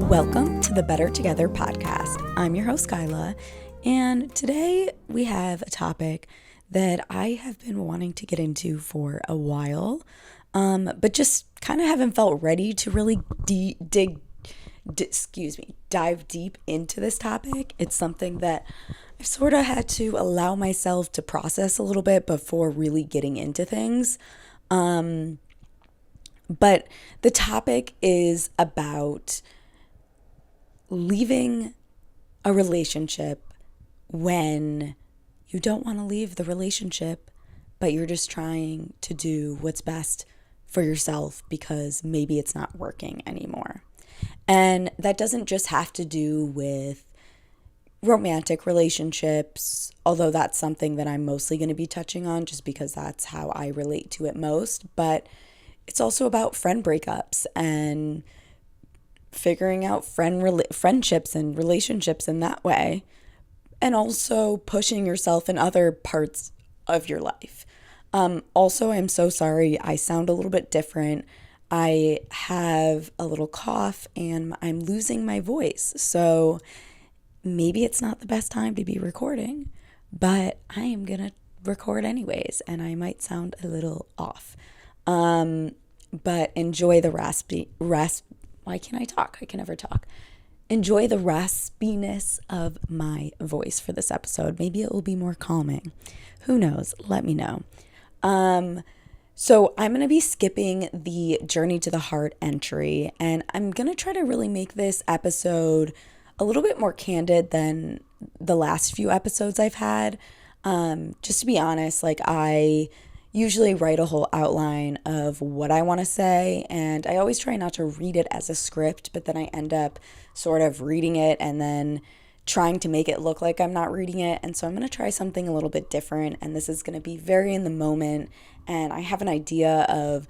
Welcome to the Better Together podcast. I'm your host, Kyla, and today we have a topic that I have been wanting to get into for a while, but just kind of haven't felt ready to really dive deep into this topic. It's something that I've sort of had to allow myself to process a little bit before really getting into things. But the topic is about leaving a relationship when you don't want to leave the relationship, but you're just trying to do what's best for yourself because maybe it's not working anymore. And that doesn't just have to do with romantic relationships, although that's something that I'm mostly going to be touching on just because that's how I relate to it most. But it's also about friend breakups and figuring out friendships and relationships in that way, and also pushing yourself in other parts of your life. Also, I'm so sorry, I sound a little bit different. I have a little cough and I'm losing my voice, so maybe it's not the best time to be recording, but I am gonna record anyways, and I might sound a little off. But enjoy the why can't I talk? I can never talk. Enjoy the raspiness of my voice for this episode. Maybe it will be more calming. Who knows? Let me know. So I'm going to be skipping the Journey to the Heart entry, and I'm going to try to really make this episode a little bit more candid than the last few episodes I've had. Just to be honest, I usually write a whole outline of what I want to say, and I always try not to read it as a script, but then I end up sort of reading it and then trying to make it look like I'm not reading it. And so I'm going to try something a little bit different, and this is going to be very in the moment, and I have an idea of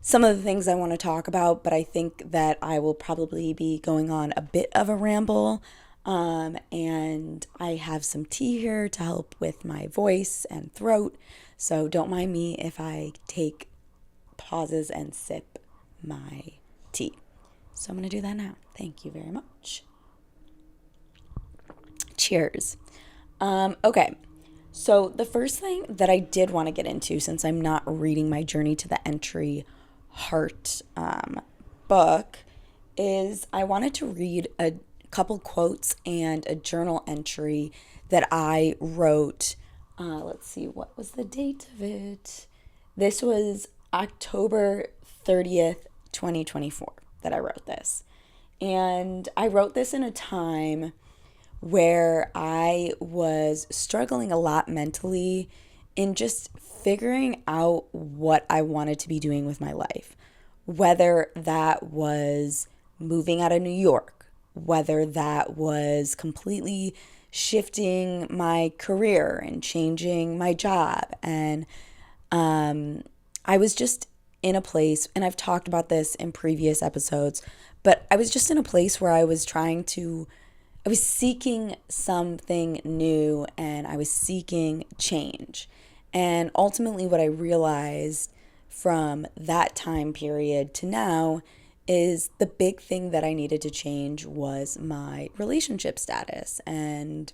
some of the things I want to talk about, but I think that I will probably be going on a bit of a ramble. And I have some tea here to help with my voice and throat, so don't mind me if I take pauses and sip my tea. So I'm going to do that now. Thank you very much. Cheers. Okay, so the first thing that I did want to get into, since I'm not reading my Journey to the Entry Heart book, is I wanted to read a couple quotes and a journal entry that I wrote. Let's see, what was the date of it? This was October 30th, 2024 that I wrote this. And I wrote this in a time where I was struggling a lot mentally in just figuring out what I wanted to be doing with my life. Whether that was moving out of New York, whether that was completely shifting my career and changing my job. And I was just in a place, and I've talked about this in previous episodes, but I was just in a place where I was seeking something new, and I was seeking change. And ultimately what I realized from that time period to now is the big thing that I needed to change was my relationship status and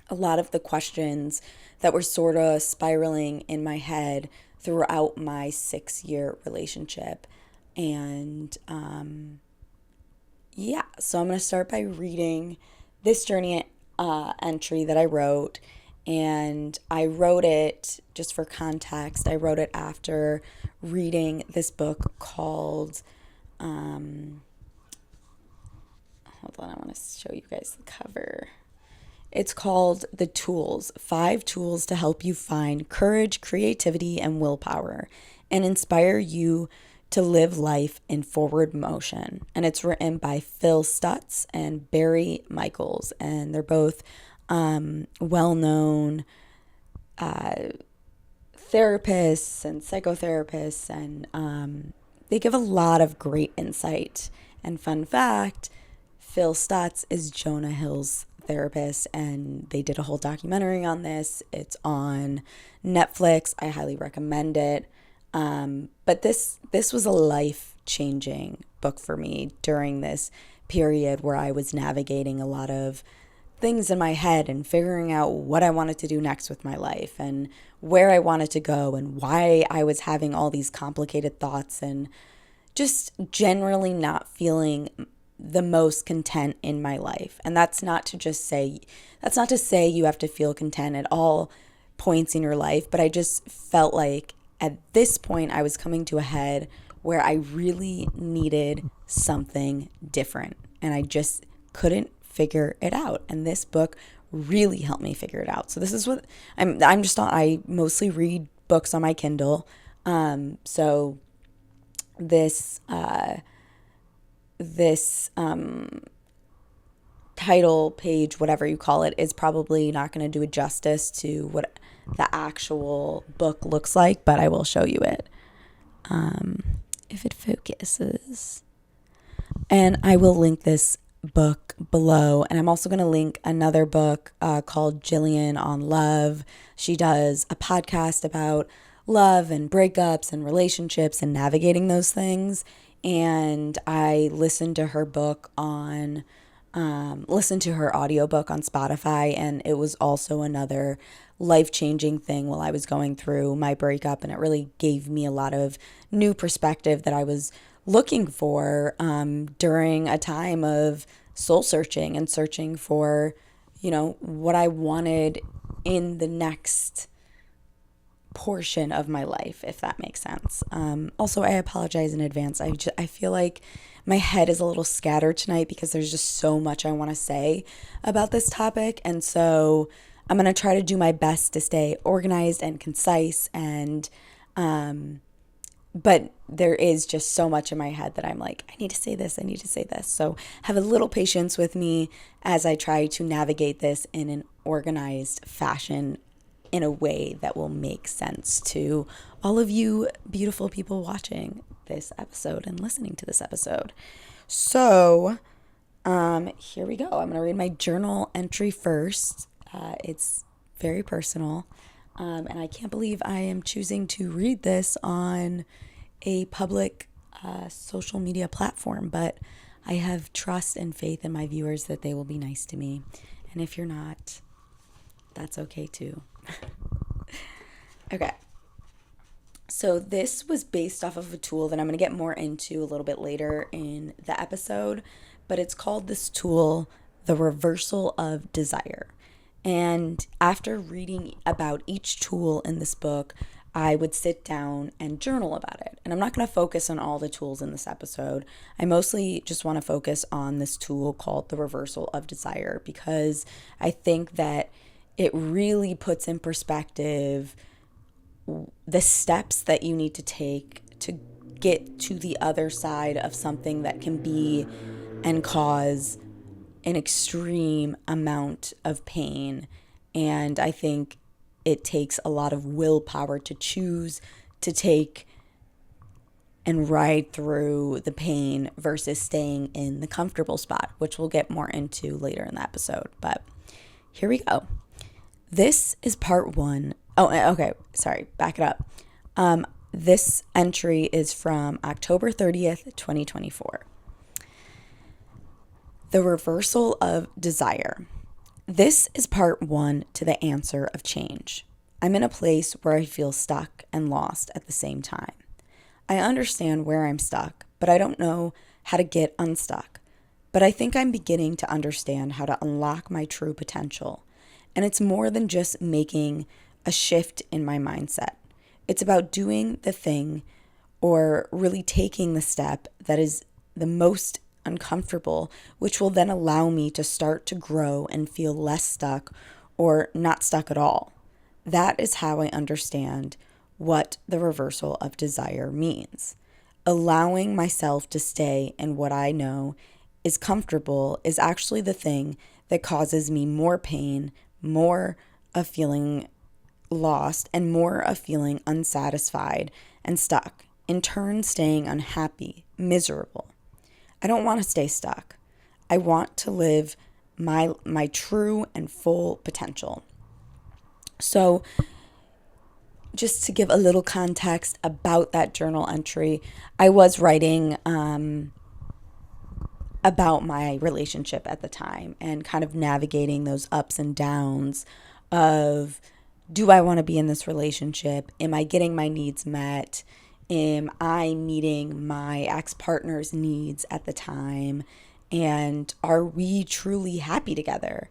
a lot of the questions that were sort of spiraling in my head throughout my 6-year relationship. And so I'm going to start by reading this journey entry that I wrote. And I wrote it, just for context, I wrote it after reading this book called hold on, I want to show you guys the cover. It's called The Tools, 5 Tools to Help You Find Courage, Creativity, and Willpower, and Inspire You to Live Life in Forward Motion. And it's written by Phil Stutz and Barry Michaels, and they're both well-known therapists and psychotherapists, and they give a lot of great insight. And fun fact, Phil Stutz is Jonah Hill's therapist, and they did a whole documentary on this. It's on Netflix. I highly recommend it. But this was a life-changing book for me during this period where I was navigating a lot of things in my head and figuring out what I wanted to do next with my life and where I wanted to go and why I was having all these complicated thoughts and just generally not feeling the most content in my life. And that's not to say you have to feel content at all points in your life, but I just felt like at this point I was coming to a head where I really needed something different and I just couldn't figure it out. And this book really helped me figure it out. So this is what I mostly read books on my Kindle. So this title page, whatever you call it, is probably not going to do it justice to what the actual book looks like, but I will show you it if it focuses. And I will link this book below. And I'm also going to link another book called Jillian on Love. She does a podcast about love and breakups and relationships and navigating those things. And I listened to her book listened to her audiobook on Spotify, and it was also another life-changing thing while I was going through my breakup, and it really gave me a lot of new perspective that I was looking for during a time of soul searching and searching for, what I wanted in the next portion of my life, if that makes sense. Also, I apologize in advance. I feel like my head is a little scattered tonight because there's just so much I want to say about this topic. And so I'm going to try to do my best to stay organized and concise. And, but there is just so much in my head that I'm like, I need to say this. So have a little patience with me as I try to navigate this in an organized fashion in a way that will make sense to all of you beautiful people watching this episode and listening to this episode. So here we go. I'm going to read my journal entry first. It's very personal. And I can't believe I am choosing to read this on a public social media platform, but I have trust and faith in my viewers that they will be nice to me. And if you're not, that's okay too. Okay. So this was based off of a tool that I'm going to get more into a little bit later in the episode, but it's called this tool, the reversal of desire. And after reading about each tool in this book, I would sit down and journal about it. And I'm not going to focus on all the tools in this episode. I mostly just want to focus on this tool called the reversal of desire because I think that it really puts in perspective the steps that you need to take to get to the other side of something that can be and cause an extreme amount of pain. And I think it takes a lot of willpower to choose to take and ride through the pain versus staying in the comfortable spot, which we'll get more into later in the episode. But here we go. This is part 1. Oh, okay. Sorry. Back it up. This entry is from October 30th, 2024. The reversal of desire. This is part 1 to the answer of change. I'm in a place where I feel stuck and lost at the same time. I understand where I'm stuck, but I don't know how to get unstuck. But I think I'm beginning to understand how to unlock my true potential. And it's more than just making a shift in my mindset. It's about doing the thing or really taking the step that is the most uncomfortable, which will then allow me to start to grow and feel less stuck or not stuck at all. That is how I understand what the reversal of desire means. Allowing myself to stay in what I know is comfortable is actually the thing that causes me more pain, more of feeling lost, and more of feeling unsatisfied and stuck, in turn staying unhappy, miserable. I don't want to stay stuck. I want to live my true and full potential. So just to give a little context about that journal entry, I was writing about my relationship at the time and kind of navigating those ups and downs of, do I want to be in this relationship? Am I getting my needs met? Am I meeting my ex-partner's needs at the time? And are we truly happy together?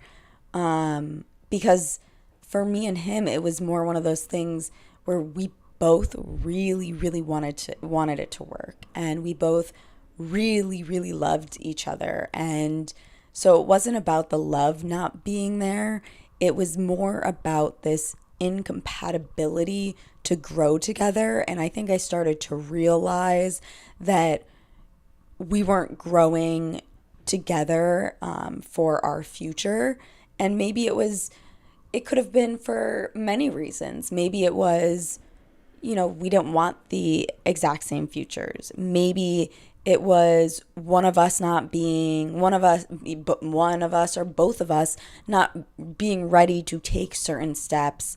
Because for me and him, it was more one of those things where we both really, really wanted it to work, and we both really, really loved each other. And so it wasn't about the love not being there. It was more about this incompatibility to grow together. And I think I started to realize that we weren't growing together for our future. And maybe it could have been for many reasons. Maybe it was, we didn't want the exact same futures. Maybe it was one of us or both of us not being ready to take certain steps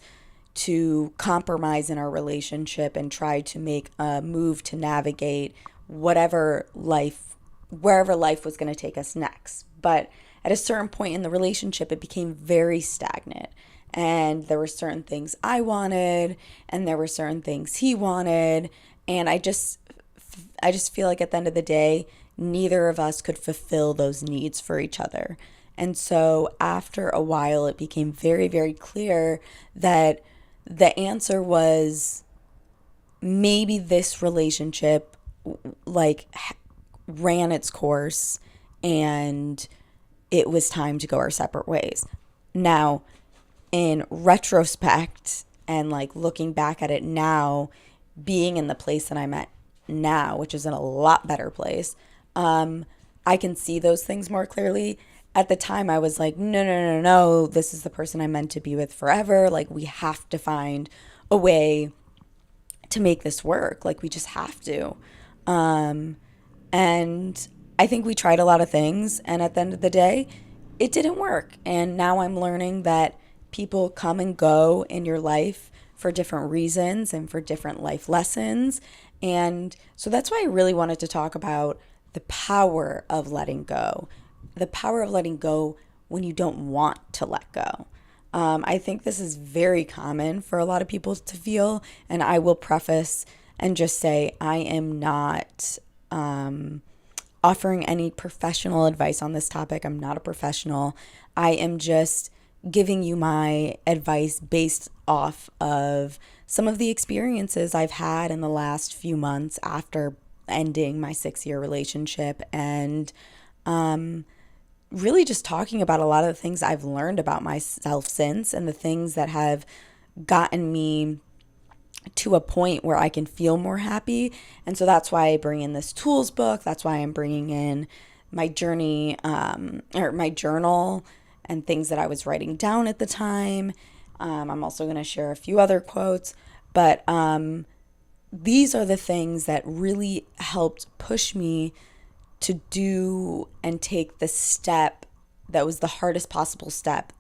to compromise in our relationship and try to make a move to navigate wherever life was going to take us next. But at a certain point in the relationship, it became very stagnant. And there were certain things I wanted, and there were certain things he wanted. And I just feel like at the end of the day, neither of us could fulfill those needs for each other. And so after a while, it became very, very clear that the answer was, maybe this relationship ran its course and it was time to go our separate ways. Now, in retrospect and looking back at it now, being in the place that I'm at now, which is in a lot better place, I can see those things more clearly. At the time, I was like, no, this is the person I'm meant to be with forever. We have to find a way to make this work. We just have to. And I think we tried a lot of things, and at the end of the day, it didn't work. And now I'm learning that people come and go in your life for different reasons and for different life lessons. And so that's why I really wanted to talk about the power of letting go. The power of letting go when you don't want to let go. I think this is very common for a lot of people to feel, and I will preface and just say I am not offering any professional advice on this topic. I'm not a professional. I am just giving you my advice based off of some of the experiences I've had in the last few months after ending my 6-year relationship, and really just talking about a lot of the things I've learned about myself since, and the things that have gotten me to a point where I can feel more happy. And so that's why I bring in this tools book. That's why I'm bringing in my journey, or my journal, and things that I was writing down at the time. I'm also going to share a few other quotes, but these are the things that really helped push me to do and take the step that was the hardest possible step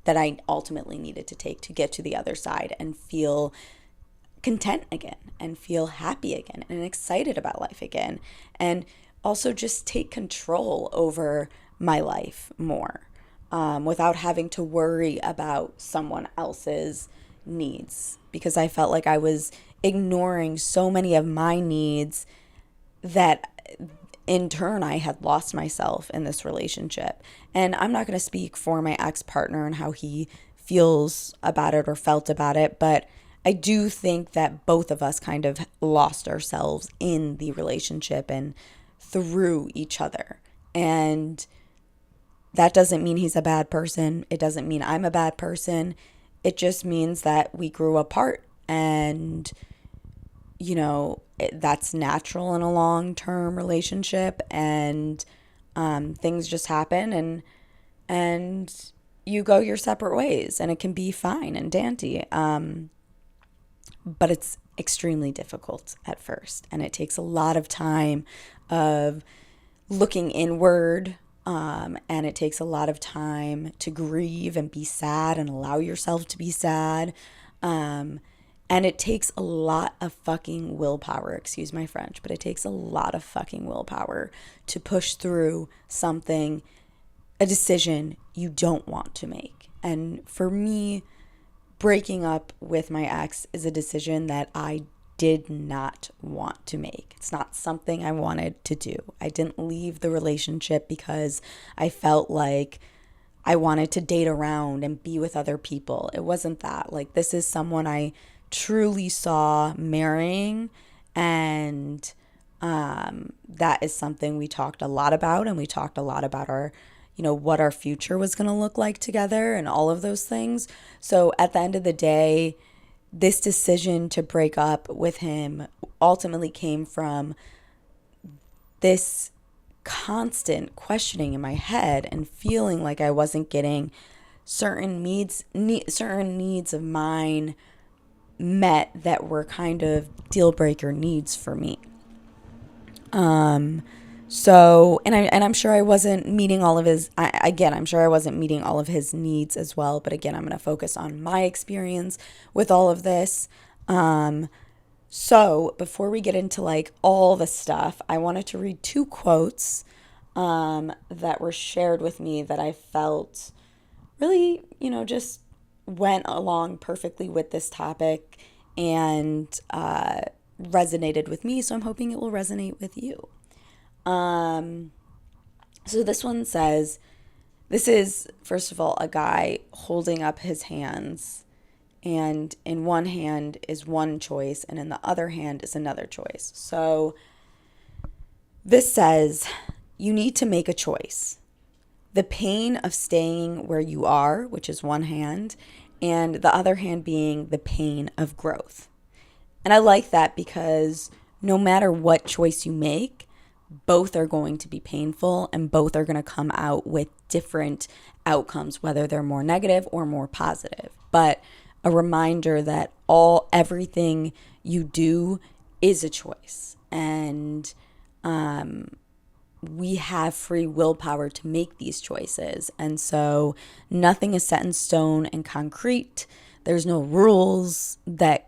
that I ultimately needed to take to get to the other side and feel content again and feel happy again and excited about life again, and also just take control over my life more, without having to worry about someone else's needs, because I felt like I was ignoring so many of my needs that in turn I had lost myself in this relationship. And I'm not going to speak for my ex-partner and how he feels about it or felt about it, but I do think that both of us kind of lost ourselves in the relationship and through each other. And that doesn't mean he's a bad person. It doesn't mean I'm a bad person. It just means that we grew apart, and that's natural in a long-term relationship, and things just happen, and you go your separate ways, and it can be fine and dandy. But it's extremely difficult at first, and it takes a lot of time of looking inward, and it takes a lot of time to grieve and be sad and allow yourself to be sad. And it takes a lot of fucking willpower, excuse my French, but it takes a lot of fucking willpower to push through something, a decision you don't want to make. And for me, breaking up with my ex is a decision that I did not want to make. It's not something I wanted to do. I didn't leave the relationship because I felt like I wanted to date around and be with other people. It wasn't that. Like, this is someone I truly saw marrying, and that is something we talked a lot about, and we talked a lot about our, what our future was going to look like together and all of those things. So at the end of the day, this decision to break up with him ultimately came from this constant questioning in my head and feeling like I wasn't getting certain needs of mine met that were kind of deal breaker needs for me. So, and I'm sure I wasn't meeting all of his, I'm sure I wasn't meeting all of his needs as well. But again, I'm going to focus on my experience with all of this. So before we get into like all the stuff, I wanted to read 2 quotes, that were shared with me that I felt really, just went along perfectly with this topic and, resonated with me. So I'm hoping it will resonate with you. So this one says, this is, first of all, a guy holding up his hands, and in one hand is one choice, and in the other hand is another choice. So this says, you need to make a choice. The pain of staying where you are, which is one hand, and the other hand being the pain of growth. And I like that because no matter what choice you make, both are going to be painful and both are going to come out with different outcomes, whether they're more negative or more positive. But a reminder that everything you do is a choice, and we have free willpower to make these choices. And so nothing is set in stone and concrete. There's no rules when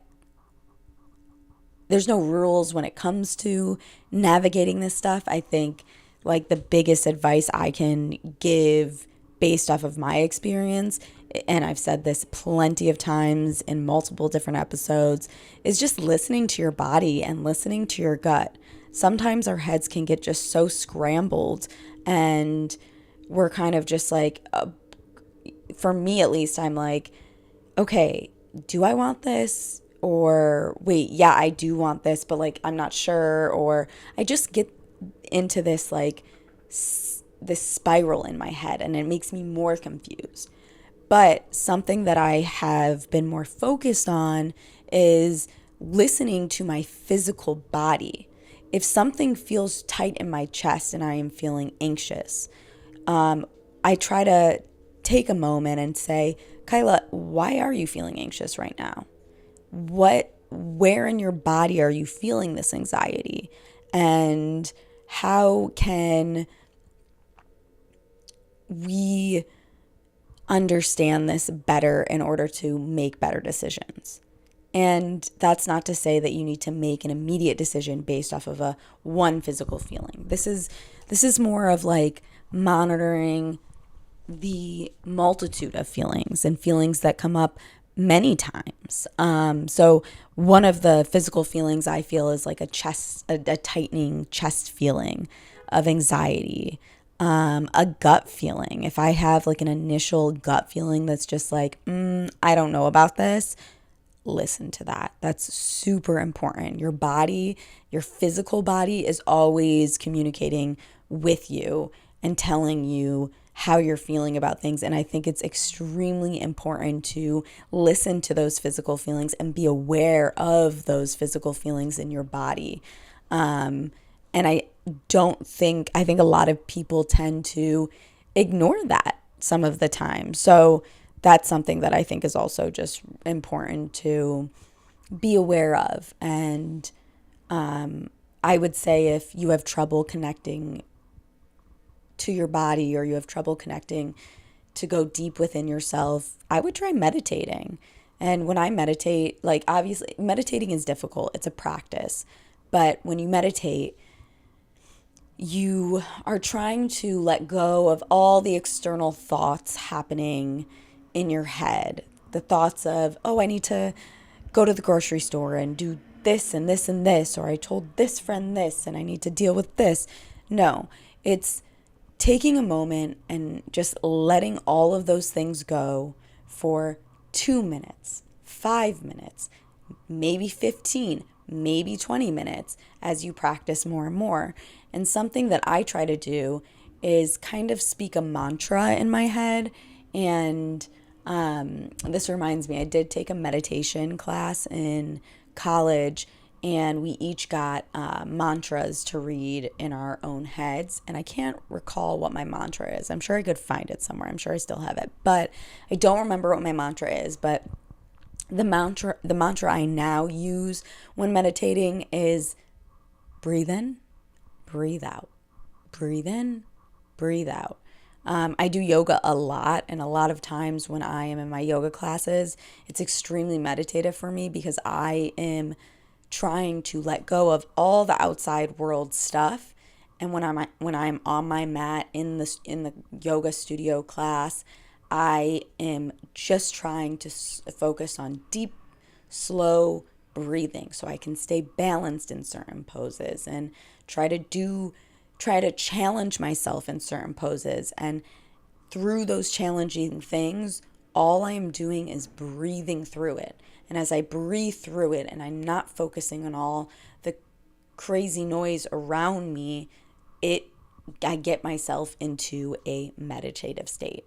it comes to navigating this stuff. I think like the biggest advice I can give based off of my experience, and I've said this plenty of times in multiple different episodes, is just listening to your body and listening to your gut. Sometimes our heads can get just so scrambled, and we're kind of just like, for me at least, I'm like, okay, do I want this? Or wait, yeah, I do want this, but like, I'm not sure. Or I just get into this like this spiral in my head, and it makes me more confused. But something that I have been more focused on is listening to my physical body. If something feels tight in my chest and I am feeling anxious, I try to take a moment and say, Kyla, why are you feeling anxious right now? Where in your body are you feeling this anxiety? And how can we understand this better in order to make better decisions? And that's not to say that you need to make an immediate decision based off of one physical feeling. This is more of like monitoring the multitude of feelings and feelings that come up many times. So one of the physical feelings I feel is like a tightening chest feeling of anxiety, a gut feeling. If I have like an initial gut feeling that's just like, I don't know about this, listen to that. That's super important. Your body, your physical body is always communicating with you and telling you how you're feeling about things. And I think it's extremely important to listen to those physical feelings and be aware of those physical feelings in your body. And I think a lot of people tend to ignore that some of the time. So that's something that I think is also just important to be aware of. And I would say if you have trouble connecting to your body, or you have trouble connecting to go deep within yourself, I would try meditating And when I meditate, like obviously meditating is difficult, it's a practice. But when you meditate, you are trying to let go of all the external thoughts happening in your head. The thoughts of, oh, I need to go to the grocery store and do this and this and this, or I told this friend this and I need to deal with this. No, it's taking a moment and just letting all of those things go for 2 minutes, 5 minutes, maybe 15, maybe 20 minutes as you practice more and more. And something that I try to do is kind of speak a mantra in my head. And this reminds me, I did take a meditation class in college, and we each got mantras to read in our own heads. And I can't recall what my mantra is. I'm sure I could find it somewhere. I'm sure I still have it, but I don't remember what my mantra is. But the mantra I now use when meditating is breathe in, breathe out, breathe in, breathe out. I do yoga a lot, and a lot of times when I am in my yoga classes, it's extremely meditative for me because I am trying to let go of all the outside world stuff. And when I'm on my mat in the yoga studio class, I am just trying to focus on deep, slow breathing so I can stay balanced in certain poses and try to challenge myself in certain poses. And through those challenging things, all I am doing is breathing through it. And as I breathe through it and I'm not focusing on all the crazy noise around me, I get myself into a meditative state.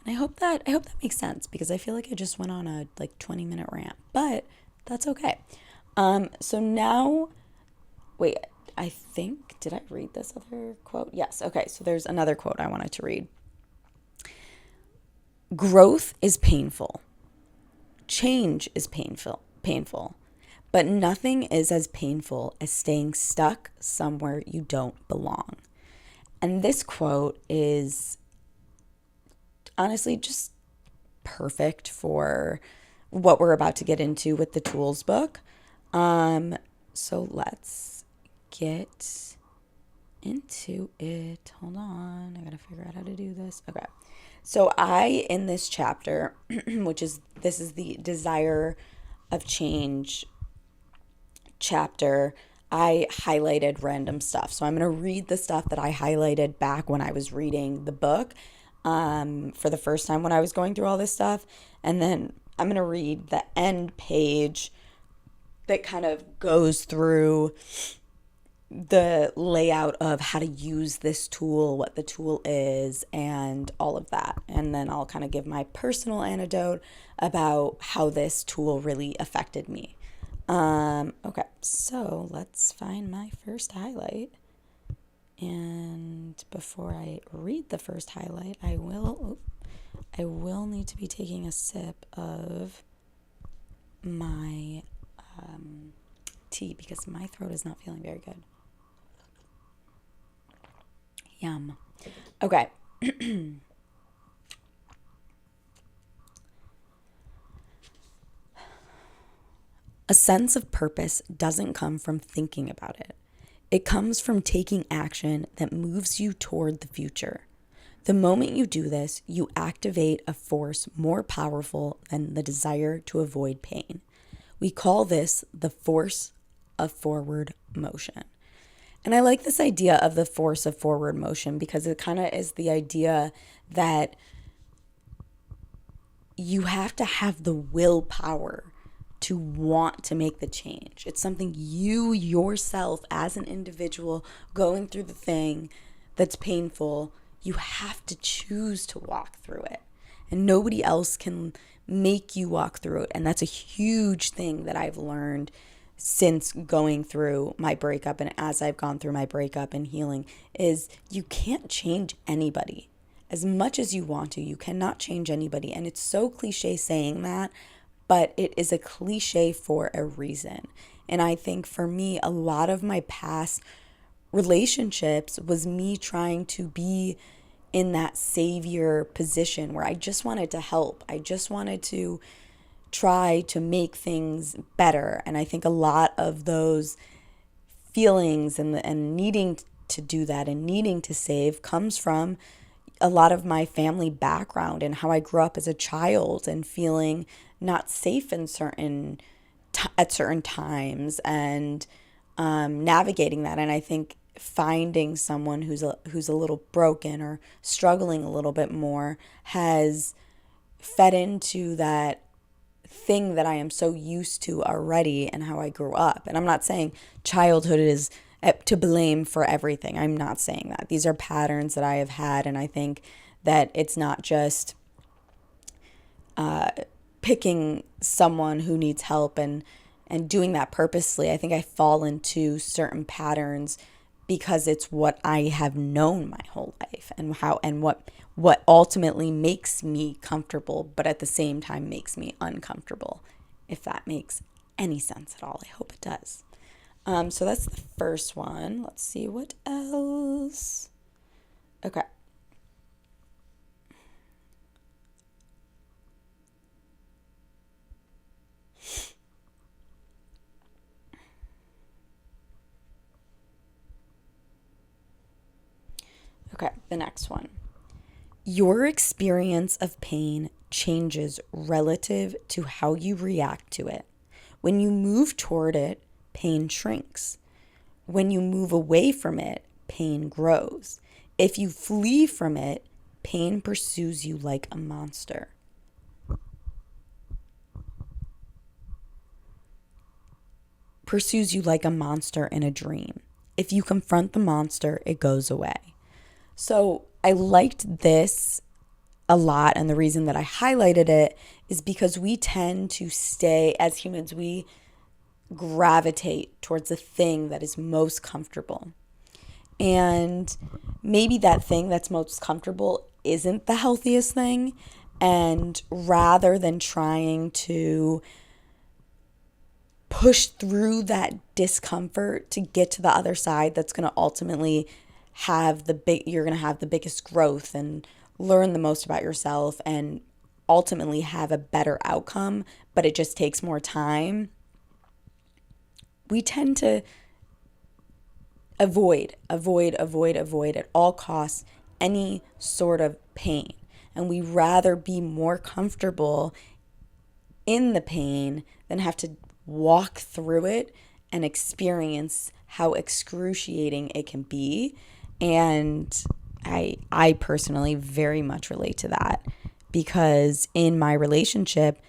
And I hope that makes sense, because I feel like I just went on a 20-minute rant, but that's okay. So now, wait, I think, did I read this other quote? Yes. Okay. So there's another quote I wanted to read. Growth is painful. Change is painful, but nothing is as painful as staying stuck somewhere you don't belong. And this quote is honestly just perfect for what we're about to get into with the tools book. So let's get into it. Hold on. I got to figure out how to do this. Okay. So in this chapter, this is the desire of change chapter, I highlighted random stuff. So I'm going to read the stuff that I highlighted back when I was reading the book for the first time when I was going through all this stuff. And then I'm going to read the end page that kind of goes through the layout of how to use this tool, what the tool is, and all of that. And then I'll kind of give my personal anecdote about how this tool really affected me. Okay, so let's find my first highlight. And before I read the first highlight, I will need to be taking a sip of my tea because my throat is not feeling very good. Yum. Okay. A sense of purpose doesn't come from thinking about it. It comes from taking action that moves you toward the future. The moment you do this, you activate a force more powerful than the desire to avoid pain. We call this the force of forward motion. And I like this idea of the force of forward motion because it kind of is the idea that you have to have the willpower to want to make the change. It's something you yourself as an individual going through the thing that's painful, you have to choose to walk through it. And nobody else can make you walk through it. And that's a huge thing that I've learned since going through my breakup, and as I've gone through my breakup and healing, is you can't change anybody. As much as you want to, you cannot change anybody. And it's so cliche saying that, but it is a cliche for a reason. And I think for me, a lot of my past relationships was me trying to be in that savior position where I just wanted to help. I just wanted to try to make things better. And I think a lot of those feelings and needing to do that and needing to save comes from a lot of my family background and how I grew up as a child and feeling not safe in at certain times and navigating that. And I think finding someone who's a little broken or struggling a little bit more has fed into that thing that I am so used to already and how I grew up. And I'm not saying childhood is to blame for everything. I'm not saying that. These are patterns that I have had, and I think that it's not just picking someone who needs help and doing that purposely. I think I fall into certain patterns because it's what I have known my whole life and what ultimately makes me comfortable, but at the same time makes me uncomfortable, if that makes any sense at all. I hope it does. So that's the first one. Let's see what else. Okay. Okay, the next one. Your experience of pain changes relative to how you react to it. When you move toward it, pain shrinks. When you move away from it, pain grows. If you flee from it, pain pursues you like a monster. Pursues you like a monster in a dream. If you confront the monster, it goes away. So I liked this a lot, and the reason that I highlighted it is because we tend to stay, as humans, we gravitate towards the thing that is most comfortable. And maybe that thing that's most comfortable isn't the healthiest thing. And rather than trying to push through that discomfort to get to the other side, that's going to ultimately you're going to have the biggest growth and learn the most about yourself and ultimately have a better outcome, but it just takes more time. We tend to avoid at all costs any sort of pain. And we rather be more comfortable in the pain than have to walk through it and experience how excruciating it can be. And I personally very much relate to that, because in my relationship,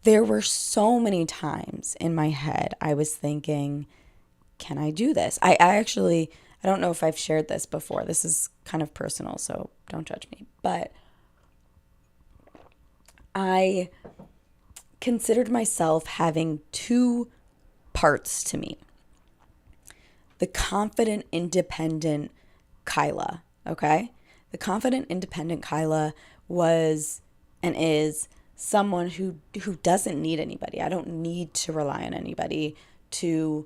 there were so many times in my head I was thinking, can I do this? I don't know if I've shared this before. This is kind of personal, so don't judge me. But I considered myself having two parts to me. The confident, independent Kyla, okay? The confident, independent Kyla was and is someone who doesn't need anybody. I don't need to rely on anybody to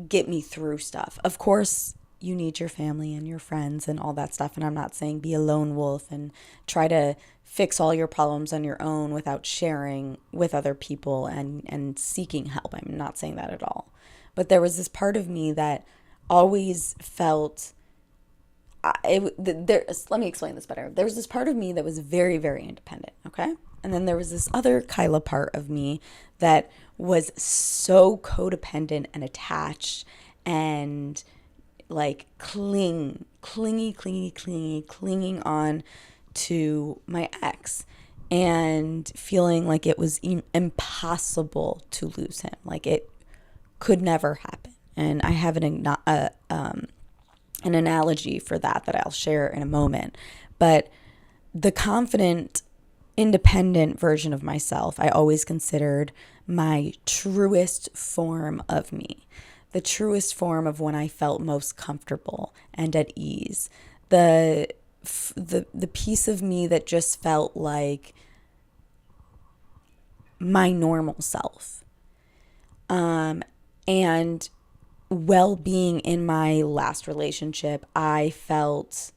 get me through stuff. Of course, you need your family and your friends and all that stuff. And I'm not saying be a lone wolf and try to fix all your problems on your own without sharing with other people and seeking help. I'm not saying that at all. But there was this part of me that always felt let me explain this better. There was this part of me that was very, very independent, okay? And then there was this other Kyla part of me that was so codependent and attached and like clinging on to my ex and feeling like it was impossible to lose him. Like it could never happen. And I have an analogy for that I'll share in a moment. But the confident, independent version of myself, I always considered my truest form of me, the truest form of when I felt most comfortable and at ease, the piece of me that just felt like my normal self. And well-being in my last relationship, I felt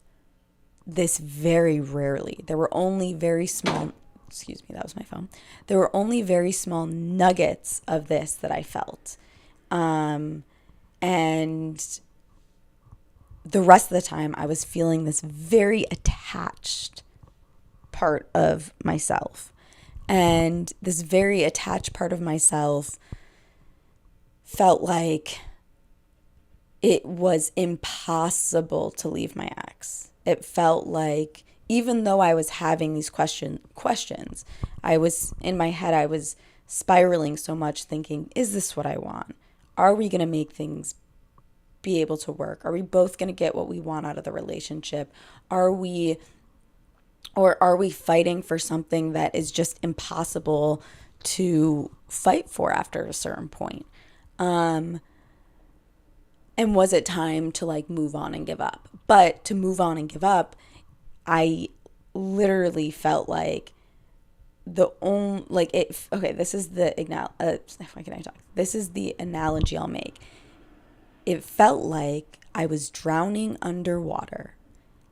this very rarely. There were only very small excuse me, that was my phone. There were only very small nuggets of this that I felt. And the rest of the time I was feeling this very attached part of myself. And this very attached part of myself felt like it was impossible to leave my ex. It felt like even though I was having these questions, I was in my head, I was spiraling so much thinking, is this what I want? Are we going to make things be able to work? Are we both going to get what we want out of the relationship? Are we fighting for something that is just impossible to fight for after a certain point? And was it time to like move on and give up? But to move on and give up, I literally felt like this is the This is the analogy I'll make. It felt like I was drowning underwater,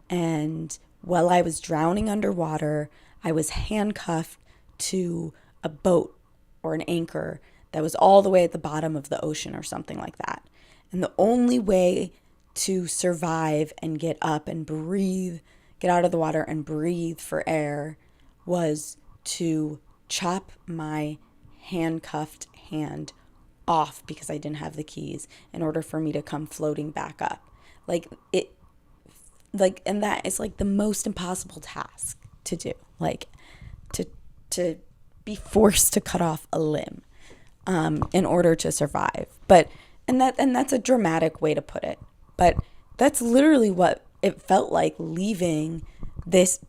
and while I was drowning underwater, I was handcuffed to a boat or an anchor that was all the way at the bottom of the ocean or something like that. And the only way to survive and get up and breathe, get out of the water and breathe for air, was to chop my handcuffed hand off because I didn't have the keys in order for me to come floating back up. And that is like the most impossible task to do, like to be forced to cut off a limb in order to survive. And that's a dramatic way to put it, but that's literally what it felt like leaving this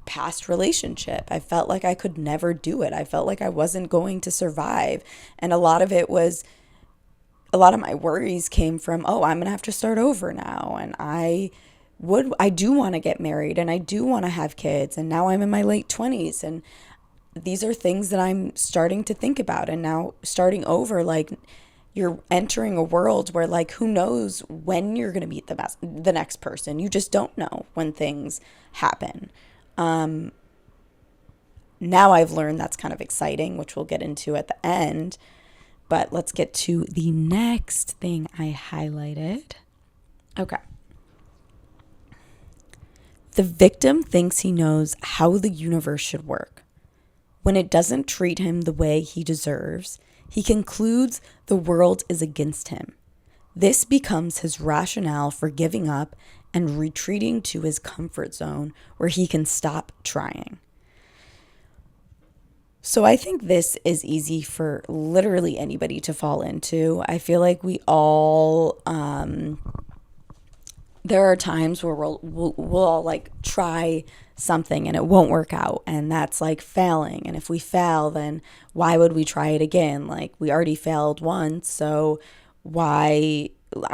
past relationship. I felt like I could never do it. I felt like I wasn't going to survive. And a lot of my worries came from, I'm going to have to start over now. And I do want to get married, and I do want to have kids. And now I'm in my late 20s, and these are things that I'm starting to think about. And now starting over, like, you're entering a world where, like, who knows when you're going to meet the next person. You just don't know when things happen. Now I've learned that's kind of exciting, which we'll get into at the end. But let's get to the next thing I highlighted. Okay. The victim thinks he knows how the universe should work. When it doesn't treat him the way he deserves, he concludes the world is against him. This becomes his rationale for giving up and retreating to his comfort zone where he can stop trying. So I think this is easy for literally anybody to fall into. I feel like we all, there are times where we'll all like try something and it won't work out, and that's like failing. And if we fail, then why would we try it again? Like, we already failed once, so why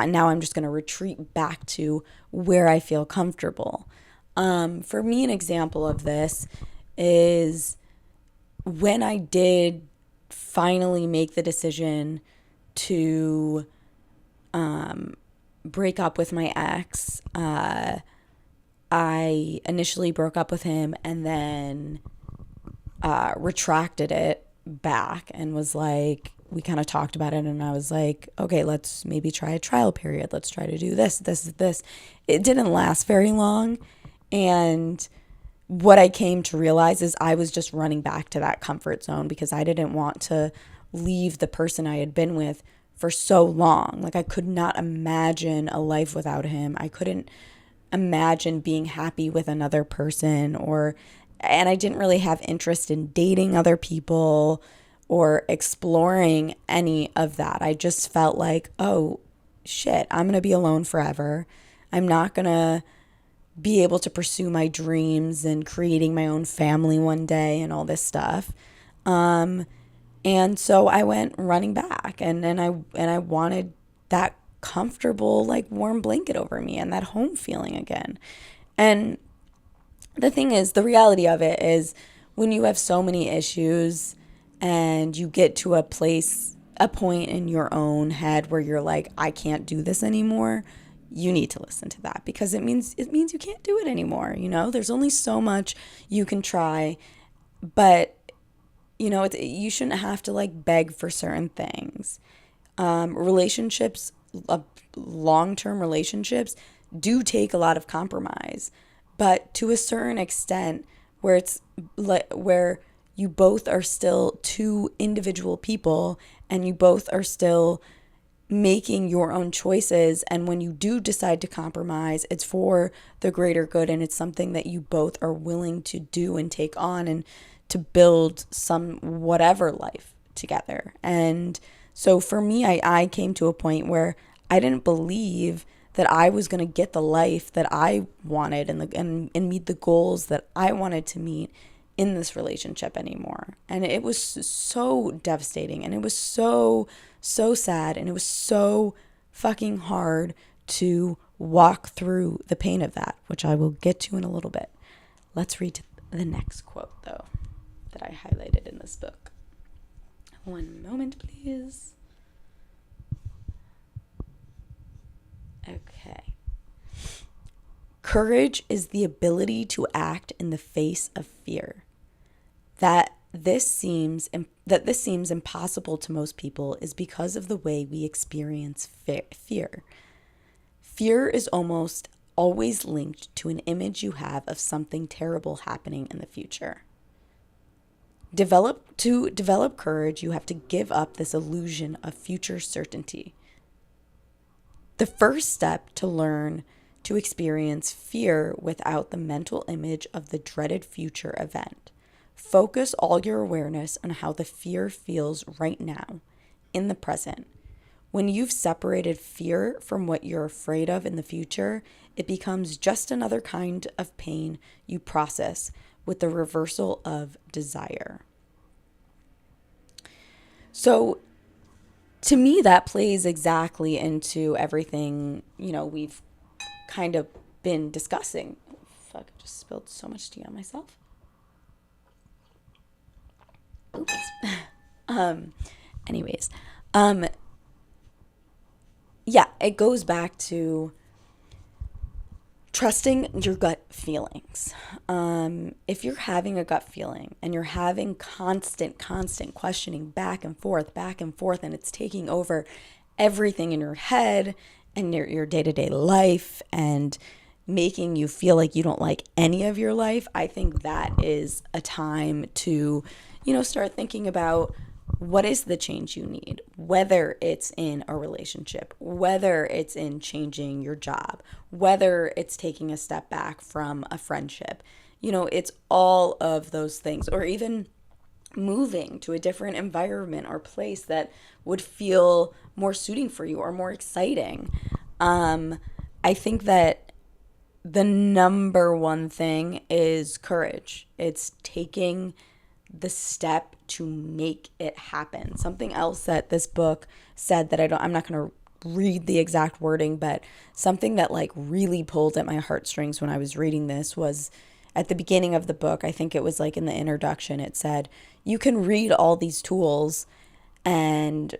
now I'm just going to retreat back to where I feel comfortable. For me, an example of this is when I did finally make the decision to break up with my ex. I initially broke up with him and then retracted it back and was like, we kind of talked about it, and I was like, okay, let's maybe try a trial period. Let's try to do this. It didn't last very long. And what I came to realize is I was just running back to that comfort zone because I didn't want to leave the person I had been with for so long. Like, I could not imagine a life without him. I couldn't imagine being happy with another person, and I didn't really have interest in dating other people or exploring any of that. I just felt like, oh shit, I'm going to be alone forever. I'm not going to be able to pursue my dreams and creating my own family one day and all this stuff. And so I went running back, and I wanted that comfortable, like, warm blanket over me and that home feeling again. And the thing is, the reality of it is, when you have so many issues and you get to a point in your own head where you're like, I can't do this anymore, you need to listen to that, because it means you can't do it anymore. You know, there's only so much you can try. But, you shouldn't have to like beg for certain things. Relationships, long-term relationships do take a lot of compromise, but to a certain extent where where you both are still two individual people and you both are still making your own choices. And when you do decide to compromise, it's for the greater good and it's something that you both are willing to do and take on and to build some whatever life together. And so for me, I came to a point where I didn't believe that I was going to get the life that I wanted and meet the goals that I wanted to meet in this relationship anymore. And it was so devastating and it was so sad and it was so fucking hard to walk through the pain of that, which I will get to in a little bit. Let's read the next quote though that I highlighted in this book. One moment, please. Okay. Courage is the ability to act in the face of fear. That this seems impossible to most people is because of the way we experience fear. Fear is almost always linked to an image you have of something terrible happening in the future. To develop courage, you have to give up this illusion of future certainty. The first step to learn to experience fear without the mental image of the dreaded future event. Focus all your awareness on how the fear feels right now, in the present. When you've separated fear from what you're afraid of in the future, it becomes just another kind of pain you process with the reversal of desire. So, to me, that plays exactly into everything, we've kind of been discussing. Oh, fuck, I just spilled so much tea on myself. Oops. Anyways, yeah, it goes back to trusting your gut feelings. If you're having a gut feeling and you're having constant questioning back and forth, and it's taking over everything in your head and your day-to-day life and making you feel like you don't like any of your life, I think that is a time to, start thinking about what is the change you need, whether it's in a relationship, whether it's in changing your job, whether it's taking a step back from a friendship. It's all of those things, or even moving to a different environment or place that would feel more suiting for you or more exciting. I think that the number one thing is courage. It's taking the step to make it happen. Something else that this book said that I'm not going to read the exact wording, but something that like really pulled at my heartstrings when I was reading this was at the beginning of the book. I think it was like in the introduction, it said, you can read all these tools and,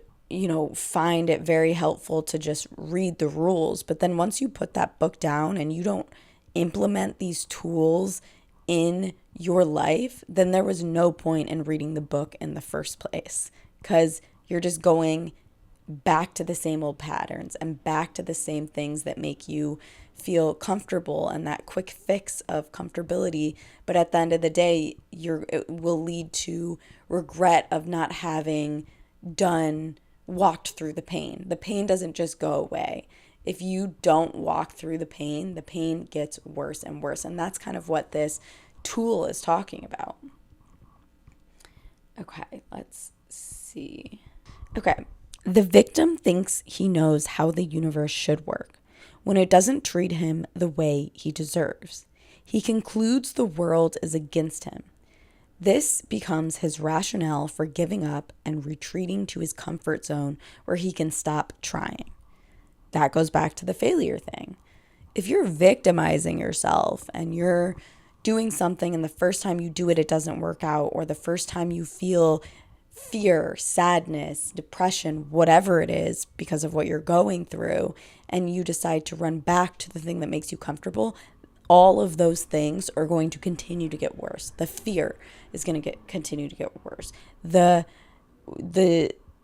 find it very helpful to just read the rules. But then once you put that book down and you don't implement these tools in your life, then there was no point in reading the book in the first place, because you're just going back to the same old patterns and back to the same things that make you feel comfortable and that quick fix of comfortability. But at the end of the day, it will lead to regret of not having walked through the pain. The pain doesn't just go away. If you don't walk through the pain gets worse and worse. And that's kind of what this tool is talking about. Okay, let's see. Okay, the victim thinks he knows how the universe should work when it doesn't treat him the way he deserves. He concludes the world is against him. This becomes his rationale for giving up and retreating to his comfort zone where he can stop trying. That goes back to the failure thing. If you're victimizing yourself and you're doing something and the first time you do it, it doesn't work out, or the first time you feel fear, sadness, depression, whatever it is because of what you're going through, and you decide to run back to the thing that makes you comfortable, all of those things are going to continue to get worse. The fear is going to continue to get worse. The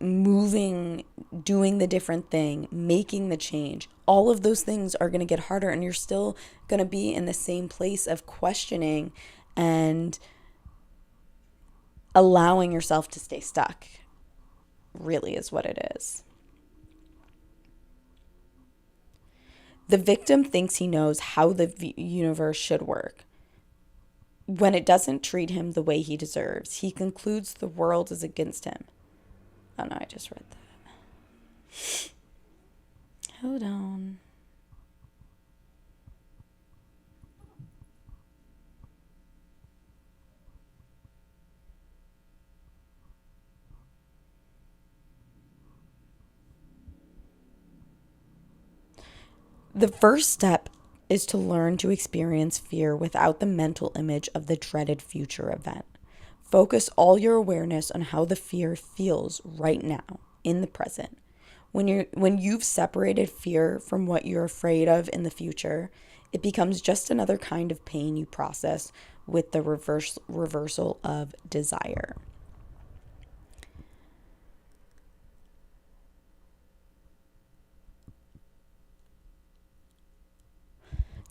moving, doing the different thing, making the change, all of those things are going to get harder, and you're still going to be in the same place of questioning and allowing yourself to stay stuck, really is what it is. The victim thinks he knows how the universe should work. When it doesn't treat him the way he deserves, he concludes the world is against him. Oh no, I just read that. Hold on. The first step is to learn to experience fear without the mental image of the dreaded future event. Focus all your awareness on how the fear feels right now, in the present. When you've separated fear from what you're afraid of in the future, it becomes just another kind of pain you process with the reversal of desire.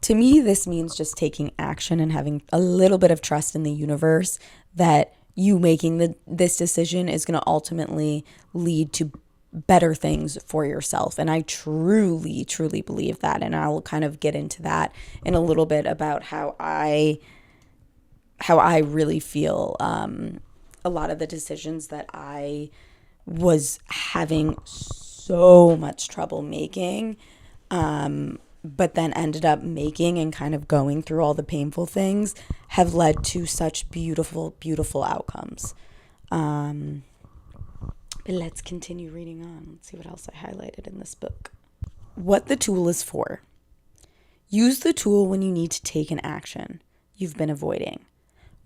To me, this means just taking action and having a little bit of trust in the universe that you making this decision is going to ultimately lead to better things for yourself. And I truly, truly believe that. And I'll kind of get into that in a little bit about how I really feel a lot of the decisions that I was having so much trouble making, but then ended up making and kind of going through all the painful things have led to such beautiful, beautiful outcomes. But let's continue reading on. Let's see what else I highlighted in this book. What the tool is for. Use the tool when you need to take an action you've been avoiding.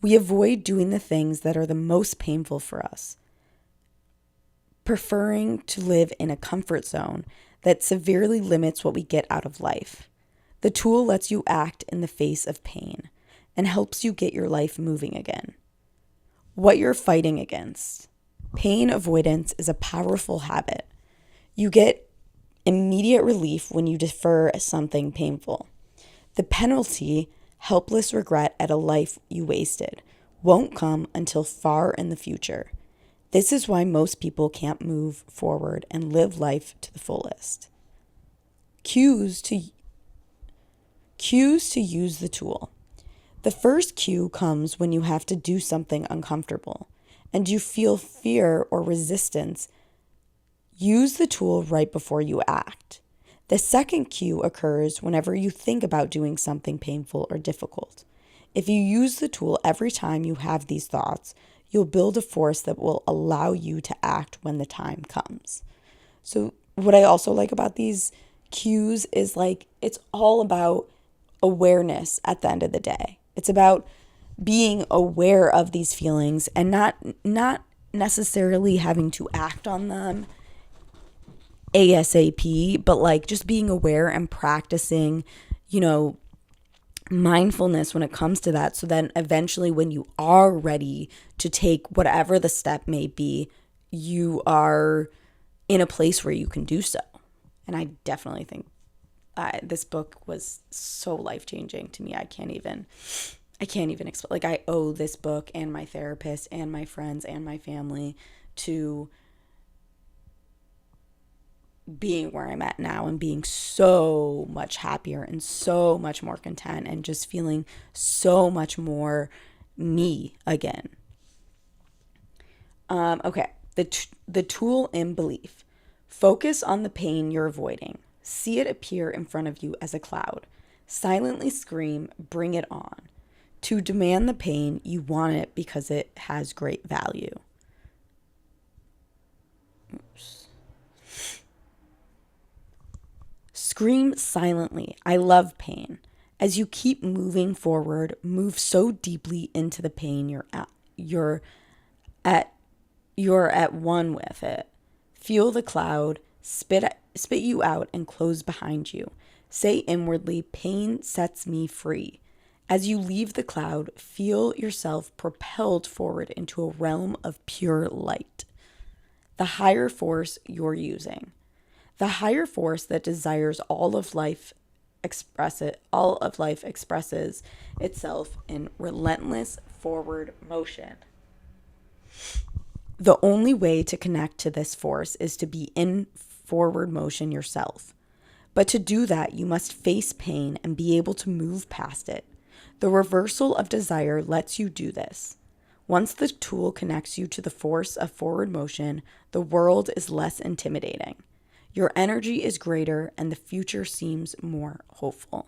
We avoid doing the things that are the most painful for us, preferring to live in a comfort zone that severely limits what we get out of life. The tool lets you act in the face of pain and helps you get your life moving again. What you're fighting against. Pain avoidance is a powerful habit. You get immediate relief when you defer something painful. The penalty, helpless regret at a life you wasted, won't come until far in the future. This is why most people can't move forward and live life to the fullest. Cues to use the tool. The first cue comes when you have to do something uncomfortable and you feel fear or resistance. Use the tool right before you act. The second cue occurs whenever you think about doing something painful or difficult. If you use the tool every time you have these thoughts, you'll build a force that will allow you to act when the time comes. So what I also like about these cues is it's all about awareness at the end of the day. It's about being aware of these feelings and not necessarily having to act on them ASAP, but just being aware and practicing, mindfulness when it comes to that. So then eventually when you are ready to take whatever the step may be, you are in a place where you can do so. And I definitely think this book was so life-changing to me. I can't even explain. I owe this book and my therapist and my friends and my family to being where I'm at now and being so much happier and so much more content and just feeling so much more me again. Okay, the tool in belief. Focus on the pain you're avoiding. See it appear in front of you as a cloud. Silently scream, bring it on. To demand the pain, you want it because it has great value. Oops. Scream silently. I love pain. As you keep moving forward, move so deeply into the pain you're at one with it. Feel the cloud spit you out and close behind you. Say inwardly, pain sets me free. As you leave the cloud, feel yourself propelled forward into a realm of pure light. The higher force you're using. The higher force that desires all of life expresses itself in relentless forward motion. The only way to connect to this force is to be in forward motion yourself. But to do that, you must face pain and be able to move past it. The reversal of desire lets you do this. Once the tool connects you to the force of forward motion, the world is less intimidating. Your energy is greater and the future seems more hopeful.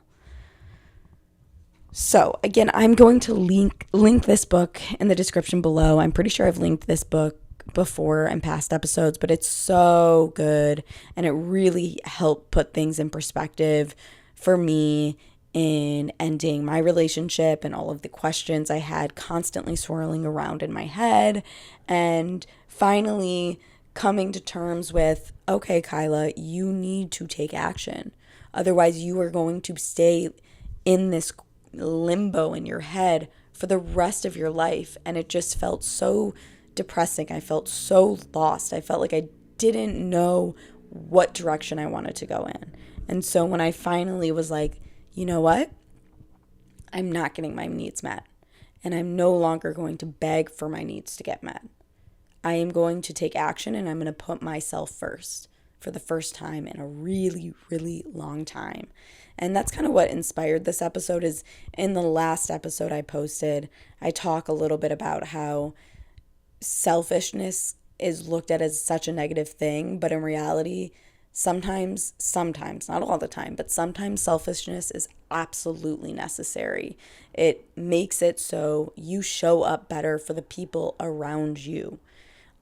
So again, I'm going to link this book in the description below. I'm pretty sure I've linked this book before in past episodes, but it's so good and it really helped put things in perspective for me in ending my relationship and all of the questions I had constantly swirling around in my head, and finally coming to terms with, okay, Kyla, you need to take action. Otherwise, you are going to stay in this limbo in your head for the rest of your life. And it just felt so depressing. I felt so lost. I felt like I didn't know what direction I wanted to go in. And so when I finally was like, you know what? I'm not getting my needs met. And I'm no longer going to beg for my needs to get met. I am going to take action and I'm going to put myself first for the first time in a really, really long time. And that's kind of what inspired this episode. Is in the last episode I posted, I talk a little bit about how selfishness is looked at as such a negative thing, but in reality, sometimes, not all the time, but sometimes selfishness is absolutely necessary. It makes it so you show up better for the people around you.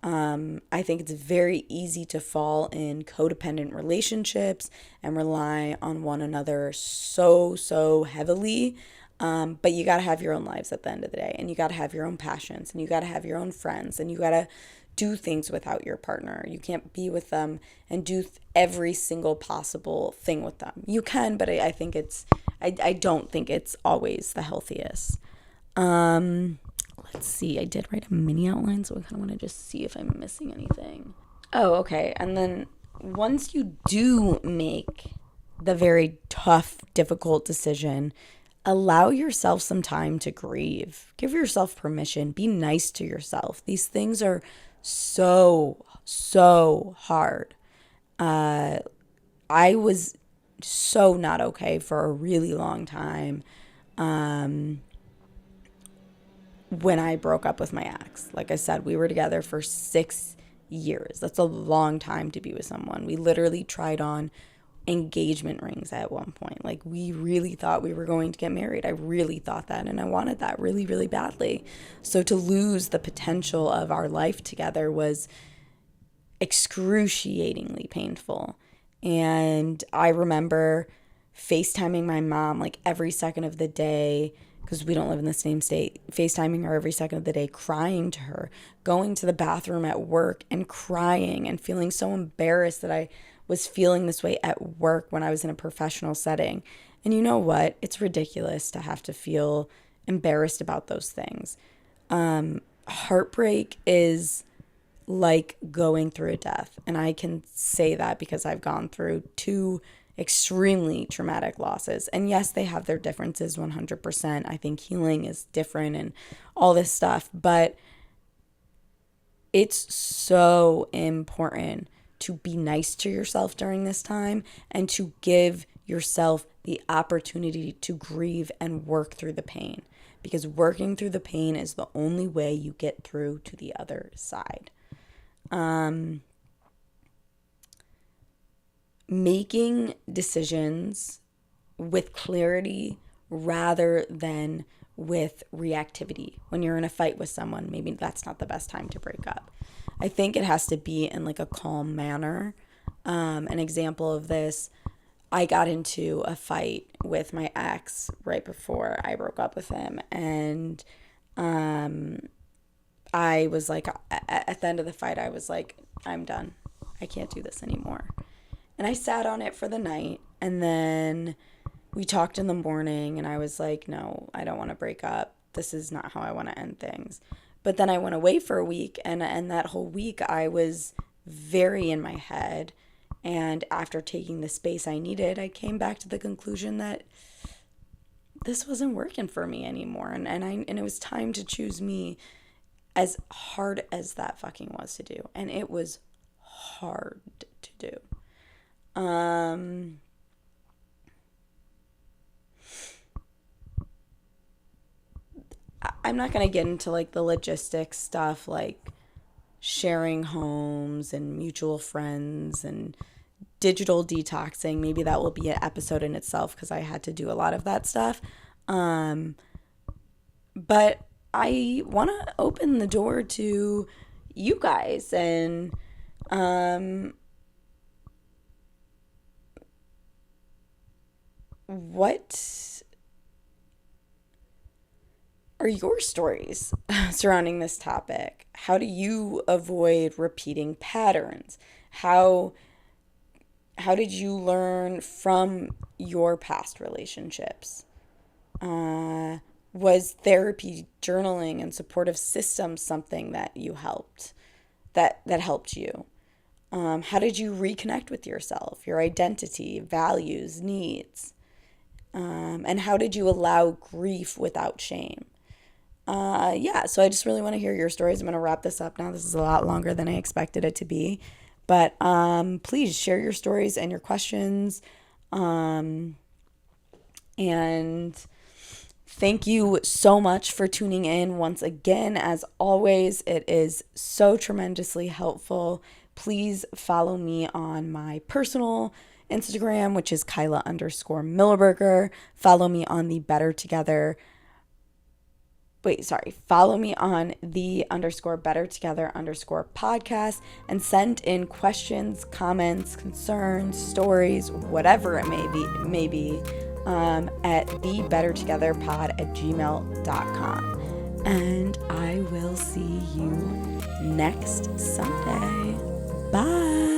I think it's very easy to fall in codependent relationships and rely on one another so heavily. But you got to have your own lives at the end of the day, and you got to have your own passions, and you got to have your own friends, and you got to do things without your partner. You can't be with them and do every single possible thing with them. You can, but I think I don't think it's always the healthiest. Let's see, I did write a mini outline, so I kind of want to just see if I'm missing anything. Oh, okay. And then once you do make the very tough, difficult decision, allow yourself some time to grieve. Give yourself permission. Be nice to yourself. These things are so hard. I was so not okay for a really long time. When I broke up with my ex. Like I said, we were together for 6 years. That's a long time to be with someone. We literally tried on engagement rings at one point. Like, we really thought we were going to get married. I really thought that, and I wanted that really, really badly. So to lose the potential of our life together was excruciatingly painful. And I remember FaceTiming my mom like every second of the day, because we don't live in the same state, FaceTiming her every second of the day, crying to her, going to the bathroom at work and crying and feeling so embarrassed that I was feeling this way at work when I was in a professional setting. And you know what? It's ridiculous to have to feel embarrassed about those things. Heartbreak is like going through a death. And I can say that because I've gone through 2 extremely traumatic losses. And yes, they have their differences 100%. I think healing is different and all this stuff. But it's so important to be nice to yourself during this time and to give yourself the opportunity to grieve and work through the pain. Because working through the pain is the only way you get through to the other side. Making decisions with clarity rather than with reactivity. When you're in a fight with someone, maybe that's not the best time to break up. I think it has to be in like a calm manner. An example of this, I got into a fight with my ex right before I broke up with him. And I was like, at the end of the fight, I was like, I'm done. I can't do this anymore. And I sat on it for the night, and then we talked in the morning, and I was like, no, I don't want to break up. This is not how I want to end things. But then I went away for a week, and that whole week I was very in my head. And after taking the space I needed, I came back to the conclusion that this wasn't working for me anymore. And it was time to choose me, as hard as that fucking was to do. And it was hard to do. I'm not going to get into like the logistics stuff, like sharing homes and mutual friends and digital detoxing. Maybe that will be an episode in itself because I had to do a lot of that stuff. But I want to open the door to you guys and what are your stories surrounding this topic? How do you avoid repeating patterns? How did you learn from your past relationships? Was therapy, journaling, and supportive systems something that you helped, that helped you? How did you reconnect with yourself, your identity, values, needs? And how did you allow grief without shame? So I just really want to hear your stories. I'm going to wrap this up now. This is a lot longer than I expected it to be. But please share your stories and your questions. And thank you so much for tuning in once again. As always, it is so tremendously helpful. Please follow me on my personal Instagram, which is Kyla_Millerberger. Follow me on follow me on the_bettertogether_podcast and send in questions, comments, concerns, stories, whatever it may be at thebettertogetherpod@gmail.com. And I will see you next Sunday. Bye.